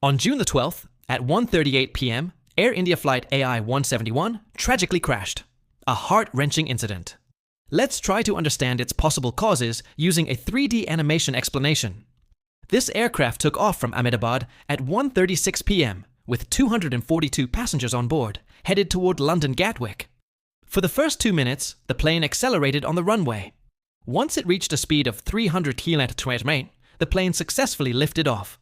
On June the 12th, at 1:38 p.m., Air India Flight AI-171 tragically crashed. A heart-wrenching incident. Let's try to understand its possible causes using a 3D animation explanation. This aircraft took off from Ahmedabad at 1:36 p.m. with 242 passengers on board, headed toward London Gatwick. For the first 2 minutes, the plane accelerated on the runway. Once it reached a speed of 300 km/h, the plane successfully lifted off.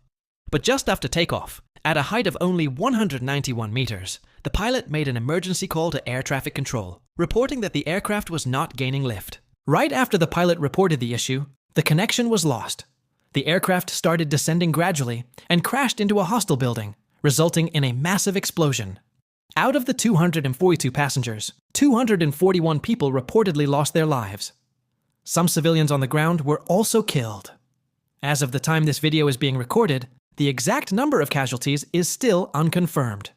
But just after takeoff, at a height of only 191 meters, the pilot made an emergency call to air traffic control, reporting that the aircraft was not gaining lift. Right after the pilot reported the issue, the connection was lost. The aircraft started descending gradually and crashed into a hostel building, resulting in a massive explosion. Out of the 242 passengers, 241 people reportedly lost their lives. Some civilians on the ground were also killed. As of the time this video is being recorded, the exact number of casualties is still unconfirmed.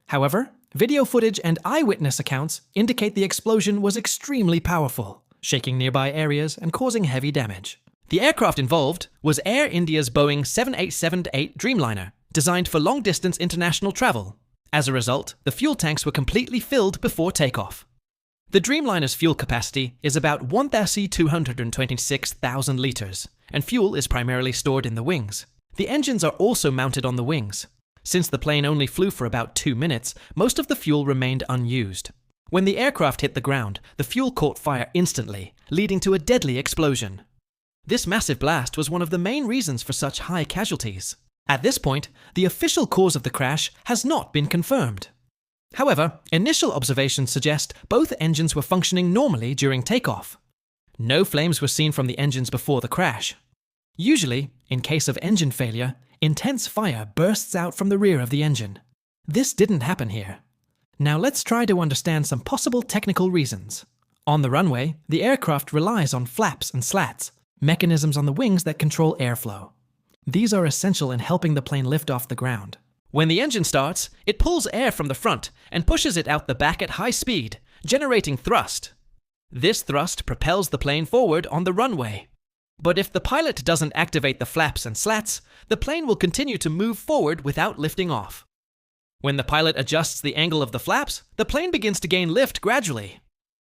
However, video footage and eyewitness accounts indicate the explosion was extremely powerful, shaking nearby areas and causing heavy damage. The aircraft involved was Air India's Boeing 787-8 Dreamliner, designed for long-distance international travel. As a result, the fuel tanks were completely filled before takeoff. The Dreamliner's fuel capacity is about 1,226,000 liters, and fuel is primarily stored in the wings. The engines are also mounted on the wings. Since the plane only flew for about 2 minutes, most of the fuel remained unused. When the aircraft hit the ground, the fuel caught fire instantly, leading to a deadly explosion. This massive blast was one of the main reasons for such high casualties. At this point, the official cause of the crash has not been confirmed. However, initial observations suggest both engines were functioning normally during takeoff. No flames were seen from the engines before the crash. Usually, in case of engine failure, intense fire bursts out from the rear of the engine. This didn't happen here. Now let's try to understand some possible technical reasons. On the runway, the aircraft relies on flaps and slats, mechanisms on the wings that control airflow. These are essential in helping the plane lift off the ground. When the engine starts, it pulls air from the front and pushes it out the back at high speed, generating thrust. This thrust propels the plane forward on the runway. But if the pilot doesn't activate the flaps and slats, the plane will continue to move forward without lifting off. When the pilot adjusts the angle of the flaps, the plane begins to gain lift gradually.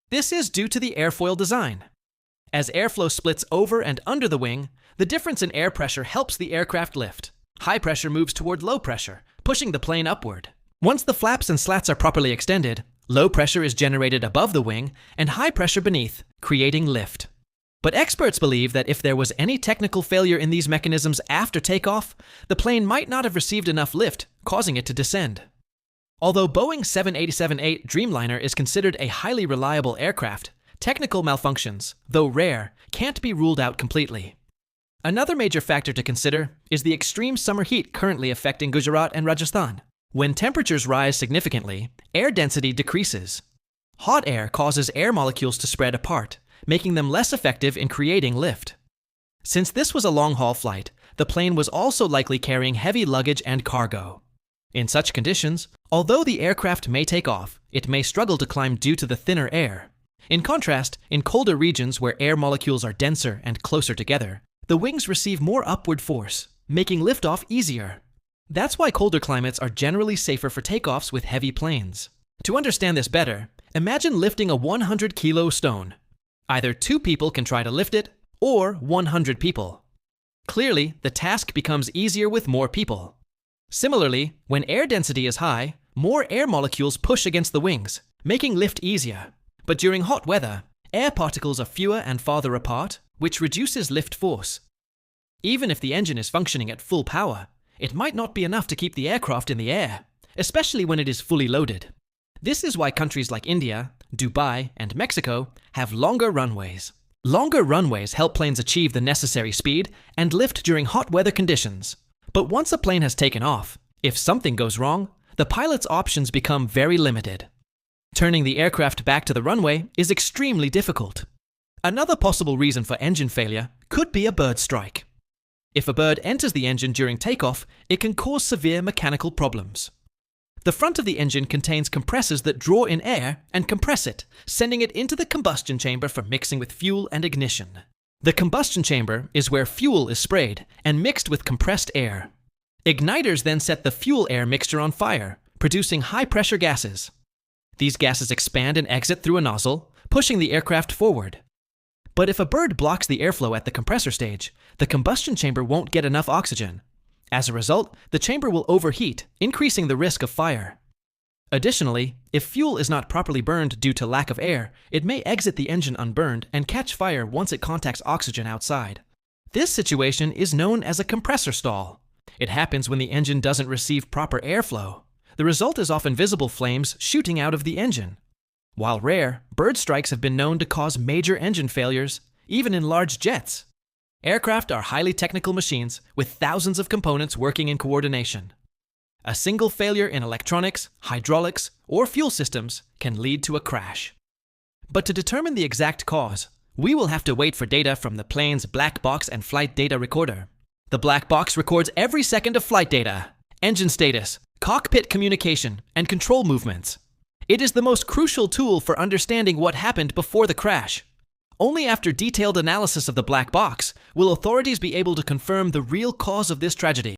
This is due to the airfoil design. As airflow splits over and under the wing, the difference in air pressure helps the aircraft lift. High pressure moves toward low pressure, pushing the plane upward. Once the flaps and slats are properly extended, low pressure is generated above the wing and high pressure beneath, creating lift. But experts believe that if there was any technical failure in these mechanisms after takeoff, the plane might not have received enough lift, causing it to descend. Although Boeing 787-8 Dreamliner is considered a highly reliable aircraft, technical malfunctions, though rare, can't be ruled out completely. Another major factor to consider is the extreme summer heat currently affecting Gujarat and Rajasthan. When temperatures rise significantly, air density decreases. Hot air causes air molecules to spread apart, making them less effective in creating lift. Since this was a long-haul flight, the plane was also likely carrying heavy luggage and cargo. In such conditions, although the aircraft may take off, it may struggle to climb due to the thinner air. In contrast, in colder regions where air molecules are denser and closer together, the wings receive more upward force, making liftoff easier. That's why colder climates are generally safer for takeoffs with heavy planes. To understand this better, imagine lifting a 100-kilo stone. Either 2 people can try to lift it, or 100 people. Clearly, the task becomes easier with more people. Similarly, when air density is high, more air molecules push against the wings, making lift easier. But during hot weather, air particles are fewer and farther apart, which reduces lift force. Even if the engine is functioning at full power, it might not be enough to keep the aircraft in the air, especially when it is fully loaded. This is why countries like India, Dubai, and Mexico have longer runways. Longer runways help planes achieve the necessary speed and lift during hot weather conditions. But once a plane has taken off, if something goes wrong, the pilot's options become very limited. Turning the aircraft back to the runway is extremely difficult. Another possible reason for engine failure could be a bird strike. If a bird enters the engine during takeoff, it can cause severe mechanical problems. The front of the engine contains compressors that draw in air and compress it, sending it into the combustion chamber for mixing with fuel and ignition. The combustion chamber is where fuel is sprayed and mixed with compressed air. Igniters then set the fuel-air mixture on fire, producing high-pressure gases. These gases expand and exit through a nozzle, pushing the aircraft forward. But if a bird blocks the airflow at the compressor stage, the combustion chamber won't get enough oxygen. As a result, the chamber will overheat, increasing the risk of fire. Additionally, if fuel is not properly burned due to lack of air, it may exit the engine unburned and catch fire once it contacts oxygen outside. This situation is known as a compressor stall. It happens when the engine doesn't receive proper airflow. The result is often visible flames shooting out of the engine. While rare, bird strikes have been known to cause major engine failures, even in large jets. Aircraft are highly technical machines with thousands of components working in coordination. A single failure in electronics, hydraulics, or fuel systems can lead to a crash. But to determine the exact cause, we will have to wait for data from the plane's black box and flight data recorder. The black box records every second of flight data, engine status, cockpit communication, and control movements. It is the most crucial tool for understanding what happened before the crash. Only after detailed analysis of the black box will authorities be able to confirm the real cause of this tragedy.